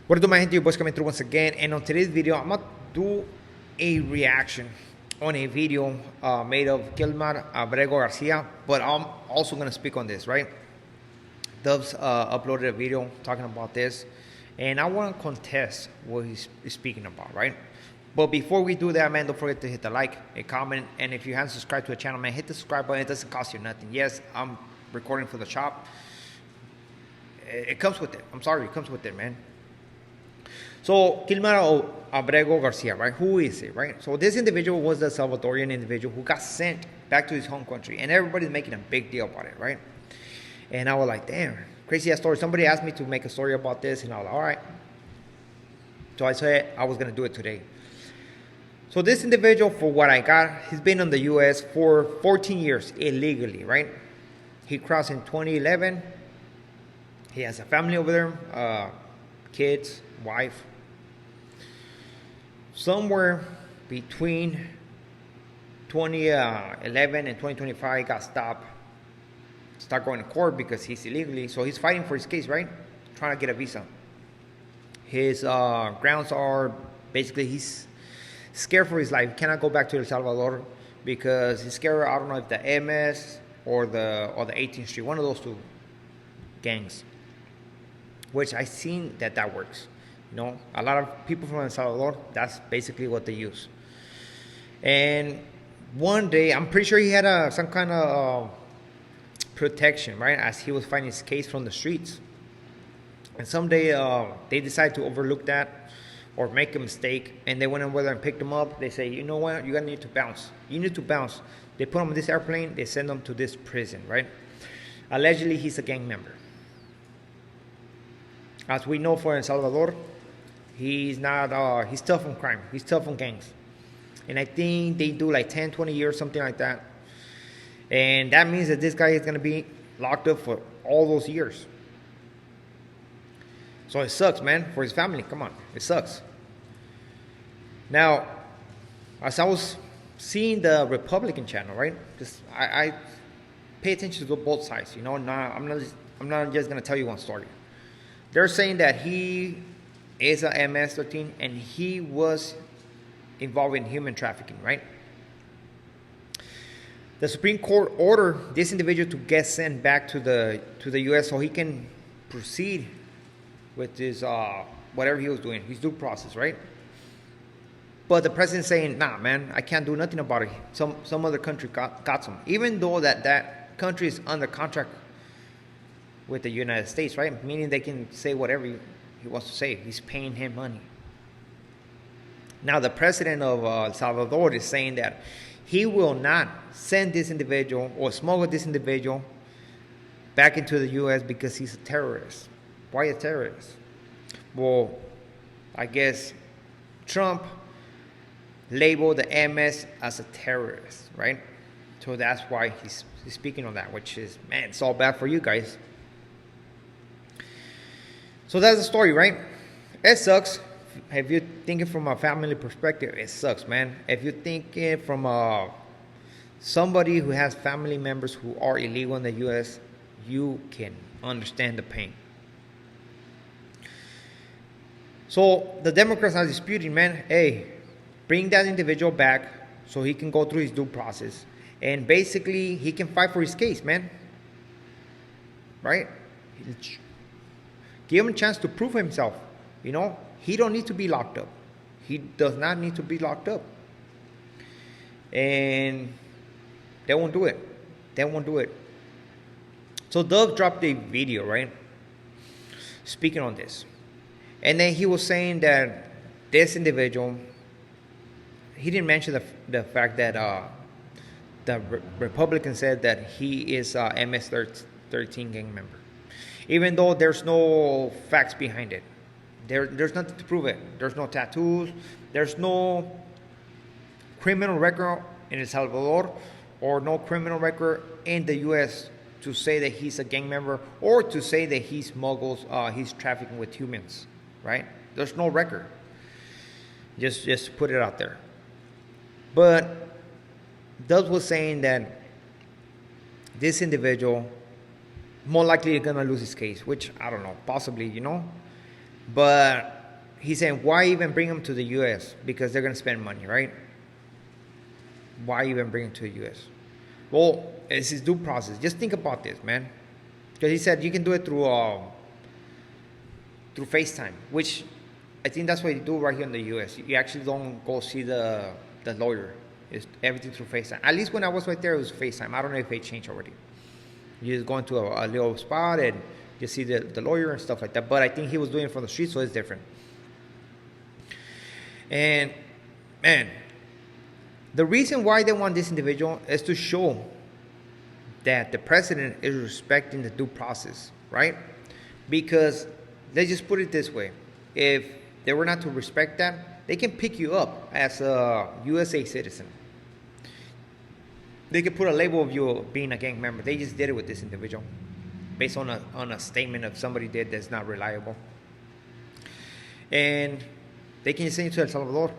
What do my gente, your boys coming through once again, and on today's video I'm gonna do a reaction on a video made of Kilmer Abrego García, but I'm also gonna speak on this, right? Dove's uploaded a video talking about this, and I want to contest what he's speaking about, right? But before we do that, man, don't forget to hit the like, a comment, and if you haven't subscribed to the channel, man, hit the subscribe button. It doesn't cost you nothing. Yes, I'm recording for the shop. It comes with it. I'm sorry, it comes with it, man. So, Kilmer Abrego García, right? Who is it, right? So, this individual was the Salvadorian individual who got sent back to his home country, and everybody's making a big deal about it, right? And I was like, damn, crazy ass story. Somebody asked me to make a story about this, and I was like, all right. So I said I was going to do it today. So this individual, for what I got, he's been in the U.S. for 14 years illegally, right? He crossed in 2011. He has a family over there, kids, wife. Somewhere between 2011 and 2025, he got stopped. Start going to court because he's illegally. So he's fighting for his case, right? Trying to get a visa. His grounds are basically he's scared for his life. He cannot go back to El Salvador because he's scared. I don't know if the MS or the 18th Street, one of those two gangs. Which I seen that works. You know, a lot of people from El Salvador, that's basically what they use. And one day, I'm pretty sure he had some kind of protection, right, as he was fighting his case from the streets. And someday they decided to overlook that or make a mistake, and they went over there and picked him up. They say, you know what, you're gonna need to bounce. You need to bounce. They put him on this airplane, they send him to this prison, right? Allegedly, he's a gang member. As we know, for El Salvador, he's not, he's tough on crime. He's tough on gangs. And I think they do like 10, 20 years, something like that. And that means that this guy is going to be locked up for all those years. So it sucks, man, for his family. Come on, it sucks. Now, as I was seeing the Republican channel, right, just I pay attention to both sides, you know. I'm not just going to tell you one story. They're saying that he is a MS-13 and he was involved in human trafficking, right? The Supreme Court ordered this individual to get sent back to the U.S. so he can proceed with his whatever he was doing, his due process, right? But the president's saying, nah, man, I can't do nothing about it. Some other country got some, even though that country is under contract with the United States, right? Meaning they can say whatever he wants to say. He's paying him money. Now the president of El Salvador is saying that he will not send this individual or smuggle this individual back into the U.S. because he's a terrorist. Why a terrorist? Well, I guess Trump labeled the MS as a terrorist, right? So that's why he's speaking on that, which is, man, it's all bad for you guys. So that's the story, right? It sucks. If you're thinking from a family perspective, it sucks, man. If you're thinking from somebody who has family members who are illegal in the U.S., you can understand the pain. So the Democrats are disputing, man, hey, bring that individual back so he can go through his due process. And basically, he can fight for his case, man. Right? Give him a chance to prove himself, you know. He don't need to be locked up. He does not need to be locked up. And they won't do it. They won't do it. So Dove dropped a video, right, speaking on this. And then he was saying that this individual, he didn't mention the fact that the Republican said that he is a MS-13 gang member. Even though there's no facts behind it. There's nothing to prove it. There's no tattoos. There's no criminal record in El Salvador or no criminal record in the U.S. to say that he's a gang member or to say that he smuggles, he's trafficking with humans, right? There's no record. Just put it out there. But Doug was saying that this individual more likely going to lose his case, which I don't know, possibly, you know. But he's saying, why even bring them to the U.S.? Because they're going to spend money, right? Why even bring them to the U.S.? Well, it's his due process. Just think about this, man. Because he said you can do it through FaceTime, which I think that's what you do right here in the U.S. You actually don't go see the lawyer. It's everything through FaceTime. At least when I was right there, it was FaceTime. I don't know if they changed already. You just go into a little spot and you see the lawyer and stuff like that. But I think he was doing it from the street, so it's different. And, man, the reason why they want this individual is to show that the president is respecting the due process, right? Because let's just put it this way. If they were not to respect that, they can pick you up as a USA citizen. They could put a label of you being a gang member. They just did it with this individual based on a statement of somebody did that's not reliable. And they can send you to El Salvador.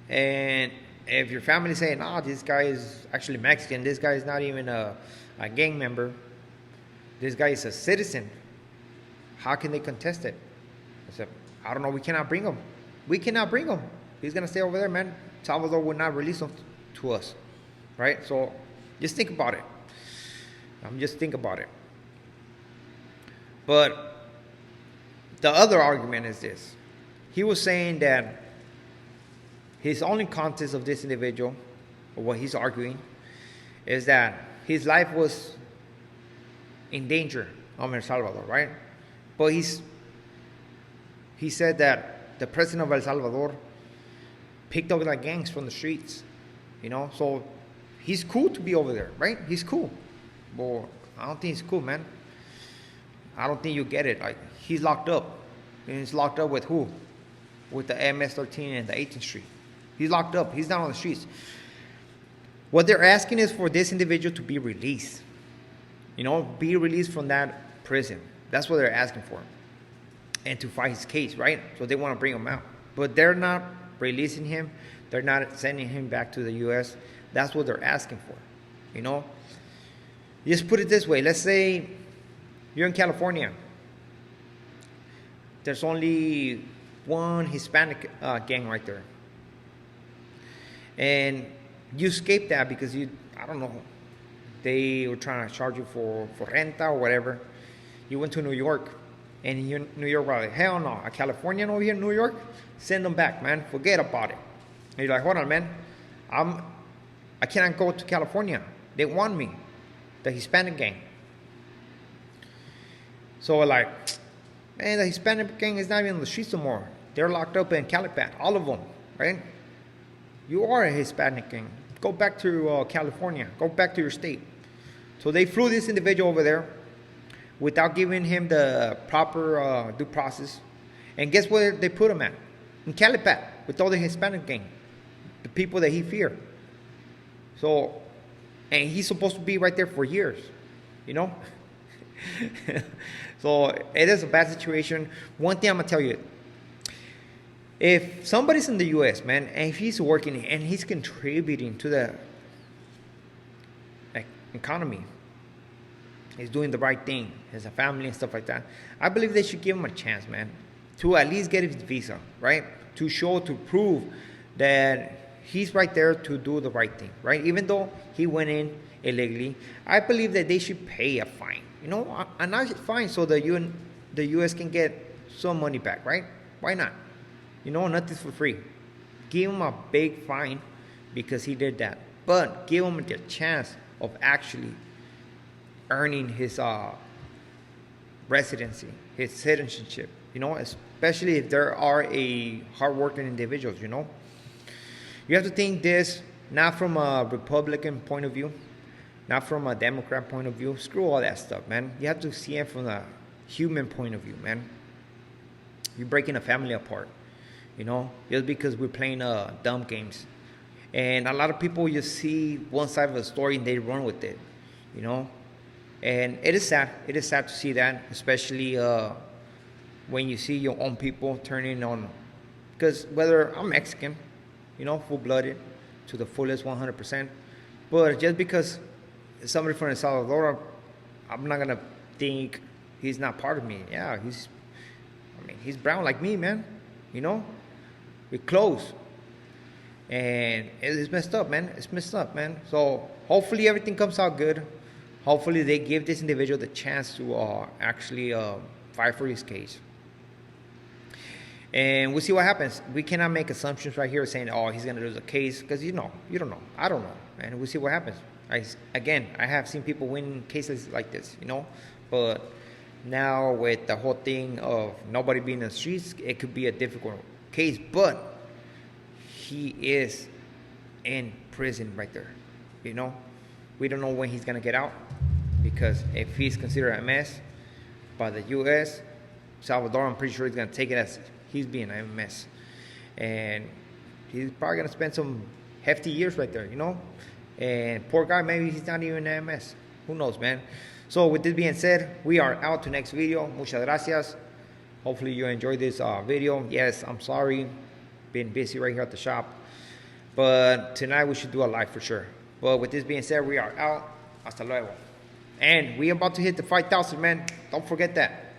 And if your family saying, this guy is actually Mexican, this guy is not even a gang member, this guy is a citizen, how can they contest it? I said, I don't know, we cannot bring him. We cannot bring him. He's going to stay over there, man. Salvador will not release him to us. Right? So just think about it. Just think about it. But the other argument is this. He was saying that his only contest of this individual, or what he's arguing, is that his life was in danger of El Salvador, right? But he said that the president of El Salvador picked up like gangs from the streets, so he's cool to be over there, right? He's cool. But I don't think he's cool, man. I don't think you get it. Like, he's locked up. And he's locked up with who? With the MS-13 and the 18th Street. He's locked up. He's not on the streets. What they're asking is for this individual to be released. Be released from that prison. That's what they're asking for. And to fight his case, right? So they want to bring him out. But they're not releasing him. They're not sending him back to the U.S. That's what they're asking for, Just put it this way. Let's say you're in California. There's only one Hispanic gang right there. And you escaped that because I don't know, they were trying to charge you for renta or whatever. You went to New York. And in New York, we're like, hell no. A Californian over here in New York, send them back, man. Forget about it. And you're like, hold on, man. I cannot go to California. They want me. The Hispanic gang. So we're like, man, the Hispanic gang is not even on the streets anymore. They're locked up in Calipat, all of them, right? You are a Hispanic gang. Go back to California. Go back to your state. So they flew this individual over there without giving him the proper due process. And guess where they put him at? In Calipat, with all the Hispanic gang. The people that he feared. So, and he's supposed to be right there for years, So it is a bad situation. One thing I'm going to tell you, if somebody's in the U.S., man, and if he's working and he's contributing to the economy, he's doing the right thing, has a family and stuff like that, I believe they should give him a chance, man, to at least get his visa, right? To prove that he's right there to do the right thing, right? Even though he went in illegally, I believe that they should pay a fine, a nice fine so the U.S. can get some money back, right? Why not? Nothing's for free. Give him a big fine because he did that, but give him the chance of actually earning his residency, his citizenship, especially if there are hardworking individuals, You have to think this not from a Republican point of view, not from a Democrat point of view. Screw all that stuff, man. You have to see it from a human point of view, man. You're breaking a family apart, just because we're playing dumb games. And a lot of people just see one side of the story and they run with it, And it is sad. It is sad to see that, especially when you see your own people turning on. Because whether I'm Mexican, full-blooded to the fullest 100%. But just because somebody from El Salvador, I'm not going to think he's not part of me. Yeah, he's brown like me, man. You know, we're close. And it's messed up, man. It's messed up, man. So hopefully everything comes out good. Hopefully they give this individual the chance to actually fight for his case. And we'll see what happens. We cannot make assumptions right here saying, oh, he's going to lose the case. Because you don't know. I don't know. And we'll see what happens. I have seen people win cases like this, you know. But now with the whole thing of nobody being in the streets, it could be a difficult case. But he is in prison right there, you know. We don't know when he's going to get out. Because if he's considered a mess by the U.S., Salvador, I'm pretty sure he's going to take it as he's being a mess. And he's probably going to spend some hefty years right there, you know. And poor guy, maybe he's not even a mess. Who knows, man? So with this being said, we are out to next video. Muchas gracias. Hopefully you enjoyed this video. Yes, I'm sorry. Been busy right here at the shop. But tonight we should do a live for sure. But with this being said, we are out. Hasta luego. And we about to hit the 5,000, man. Don't forget that.